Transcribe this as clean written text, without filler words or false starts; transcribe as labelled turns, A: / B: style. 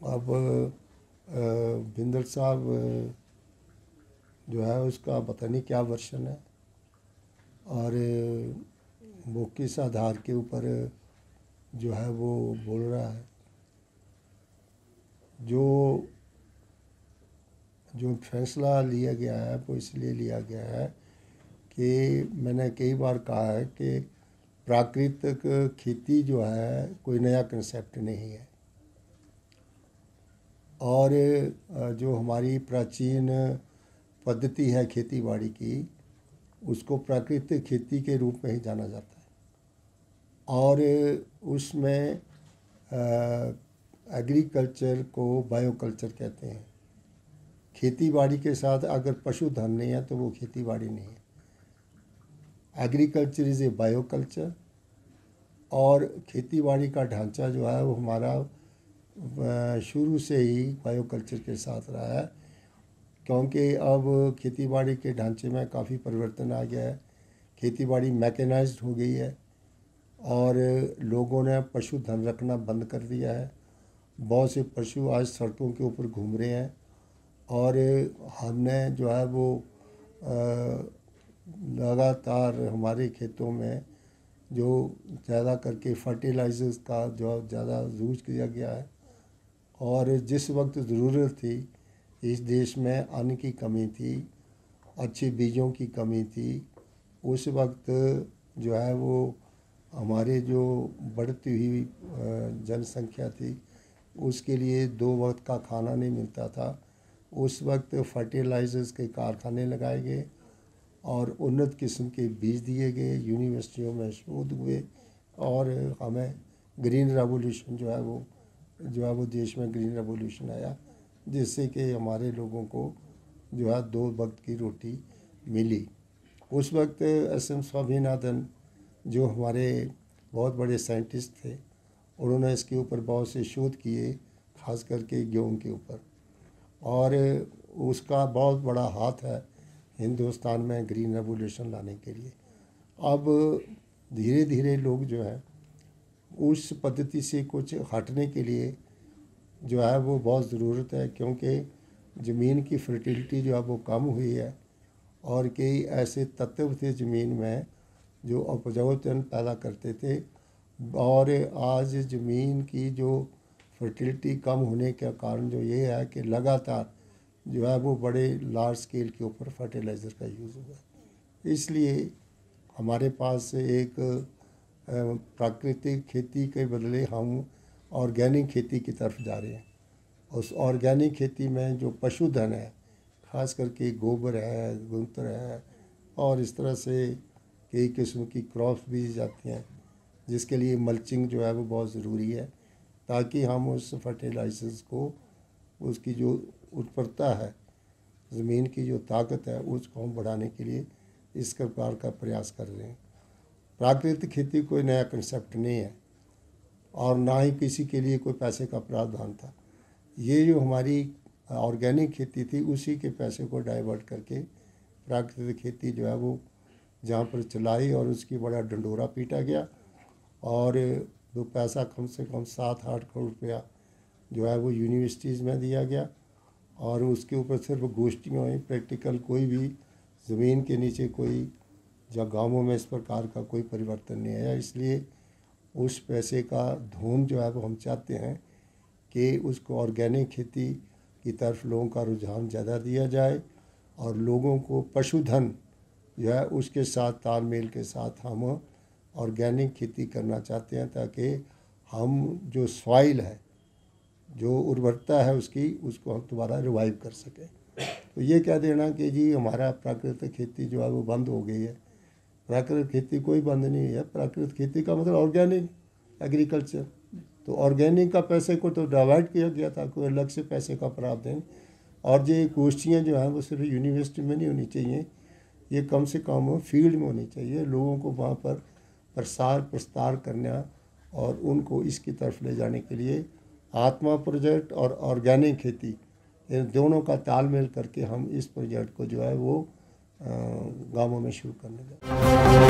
A: अब बिंदल साहब जो है उसका पता नहीं क्या वर्शन है, और वो किस आधार के ऊपर जो है वो बोल रहा है। जो जो फैसला लिया गया है वो इसलिए लिया गया है कि मैंने कई बार कहा है कि प्राकृतिक खेती जो है कोई नया कंसेप्ट नहीं है, और जो हमारी प्राचीन पद्धति है खेती बाड़ी की उसको प्राकृतिक खेती के रूप में ही जाना जाता है, और उसमें एग्रीकल्चर को बायोकल्चर कहते हैं। खेती बाड़ी के साथ अगर पशुधन नहीं है तो वो खेती बाड़ी नहीं है। एग्रीकल्चर इज़ ए बायोकल्चर, और खेती बाड़ी का ढांचा जो है वो हमारा शुरू से ही बायोकल्चर के साथ रहा है, क्योंकि अब खेती बाड़ी के ढांचे में काफ़ी परिवर्तन आ गया है। खेती बाड़ी मैकेनाइज्ड हो गई है और लोगों ने पशुधन रखना बंद कर दिया है। बहुत से पशु आज सड़कों के ऊपर घूम रहे हैं, और हमने जो है वो लगातार हमारे खेतों में जो ज़्यादा करके फर्टिलाइजर्स का जो ज़्यादा यूज़ किया गया है, और जिस वक्त ज़रूरत थी इस देश में अन्न की कमी थी, अच्छे बीजों की कमी थी, उस वक्त जो है वो हमारे जो बढ़ती हुई जनसंख्या थी उसके लिए 2 वक्त का खाना नहीं मिलता था। उस वक्त फर्टिलाइजर्स के कारखाने लगाए गए और उन्नत किस्म के बीज दिए गए, यूनिवर्सिटियों में शोध हुए, और हमें ग्रीन रेवोल्यूशन जो है वो देश में ग्रीन रेवोल्यूशन आया, जिससे कि हमारे लोगों को जो है 2 वक्त की रोटी मिली। उस वक्त एस.एम. स्वामीनाथन जो हमारे बहुत बड़े साइंटिस्ट थे, उन्होंने इसके ऊपर बहुत से शोध किए, खास करके गेहूं के ऊपर, और उसका बहुत बड़ा हाथ है हिंदुस्तान में ग्रीन रेवोल्यूशन लाने के लिए। अब धीरे धीरे लोग जो है उस पद्धति से कुछ हटने के लिए जो है वो बहुत ज़रूरत है, क्योंकि ज़मीन की फर्टिलिटी जो है वो कम हुई है, और कई ऐसे तत्व थे ज़मीन में जो उपजाऊपन पैदा करते थे, और आज ज़मीन की जो फर्टिलिटी कम होने के कारण जो ये है कि लगातार जो है वो बड़े लार्ज स्केल के ऊपर फर्टिलाइज़र का यूज़ हुआ। इसलिए हमारे पास एक प्राकृतिक खेती के बदले हम ऑर्गेनिक खेती की तरफ जा रहे हैं। उस ऑर्गेनिक खेती में जो पशुधन है, खास करके गोबर है, गूंत्र है, और इस तरह से कई किस्म की क्रॉप्स बीज जाती हैं, जिसके लिए मल्चिंग जो है वो बहुत ज़रूरी है, ताकि हम उस फर्टिलाइजर्स को, उसकी जो उत्परता है, ज़मीन की जो ताकत है, उसको हम बढ़ाने के लिए इस प्रकार का प्रयास कर रहे हैं। प्राकृतिक खेती कोई नया कंसेप्ट नहीं है, और ना ही किसी के लिए कोई पैसे का प्रावधान था। ये जो हमारी ऑर्गेनिक खेती थी उसी के पैसे को डाइवर्ट करके प्राकृतिक खेती जो है वो जहाँ पर चलाई, और उसकी बड़ा डंडोरा पीटा गया, और वो पैसा कम से कम 7-8 करोड़ रुपया जो है वो यूनिवर्सिटीज़ में दिया गया, और उसके ऊपर सिर्फ गोष्ठियाँ हुई, प्रैक्टिकल कोई भी ज़मीन के नीचे कोई या गाँवों में इस प्रकार का कोई परिवर्तन नहीं आया। इसलिए उस पैसे का धूम जो है वो हम चाहते हैं कि उसको ऑर्गेनिक खेती की तरफ लोगों का रुझान ज़्यादा दिया जाए, और लोगों को पशुधन जो है उसके साथ तालमेल के साथ हम ऑर्गेनिक खेती करना चाहते हैं, ताकि हम जो सॉइल है, जो उर्वरता है उसको हम दोबारा रिवाइव कर सकें। तो ये कह देना कि जी हमारा प्राकृतिक खेती जो है वो बंद हो गई है, प्राकृतिक खेती कोई बंद नहीं है। प्राकृतिक खेती का मतलब ऑर्गेनिक एग्रीकल्चर। तो ऑर्गेनिक का पैसे को तो डिवाइड किया गया था, कोई अलग से पैसे का प्रावधान। और ये गोष्ठियाँ जो हैं वो सिर्फ यूनिवर्सिटी में नहीं होनी चाहिए, ये कम से कम फील्ड में होनी चाहिए। लोगों को वहाँ पर प्रसार करना और उनको इसकी तरफ ले जाने के लिए आत्मा प्रोजेक्ट और ऑर्गेनिक खेती, इन दोनों का तालमेल करके हम इस प्रोजेक्ट को जो है वो गाँवों में शुरू करने लगे।